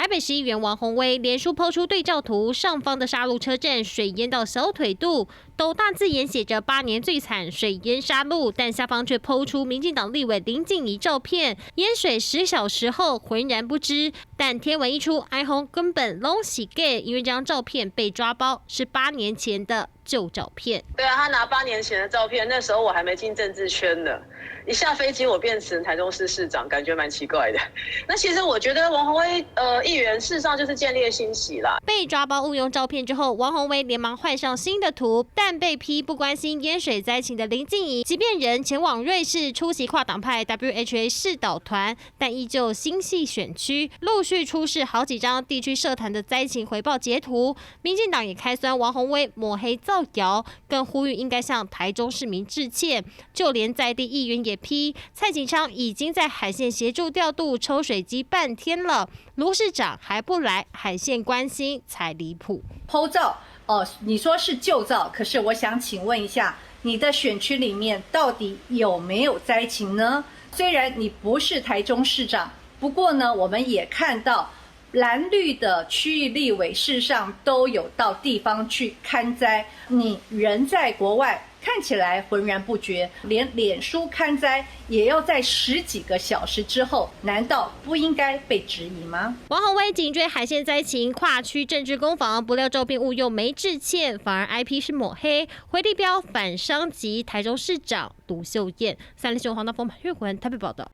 台北市议员王宏威脸书抛出对照图，上方的沙鹿车站水淹到小腿肚，斗大字眼写着8年最惨水淹沙鹿，但下方却抛出民进党立委林静怡照片，淹水10小时后浑然不知。但贴文一出，哀鸿根本拢是假，因为这张照片被抓包，是8年前的旧照片。对啊，他拿8年前的照片，那时候我还没进政治圈呢。一下飞机，我变成台中市市长，感觉蛮奇怪的。那其实我觉得王宏威议员事实上就是见猎欣喜啦。被抓包误用照片之后，王宏威连忙换上新的图，但被批不关心淹水灾情的林静怡，即便人前往瑞士出席跨党派 WHA 视导团，但依旧心系选区，陆续出示好几张地区社团的灾情回报截图。民进党也开酸王宏威抹黑造谣，更呼吁应该向台中市民致歉。就连在地议员也批蔡锦昌已经在海线协助调度抽水机半天了，卢市长还不来，海线关心才离谱。PO 照你说是旧照，可是我想请问一下，你的选区里面到底有没有灾情呢？虽然你不是台中市长，不过呢，我们也看到蓝绿的区域立委事实上都有到地方去勘灾，你人在国外，看起来浑然不觉，连脸书勘灾也要在10几个小时之后，难道不应该被质疑吗？王宏威紧追海线灾情，跨区政治攻防，不料照片误用没致歉，反而 IP 是抹黑，回力标反伤及台中市长卢秀燕。3立新闻黄大峰、岳文台北报道。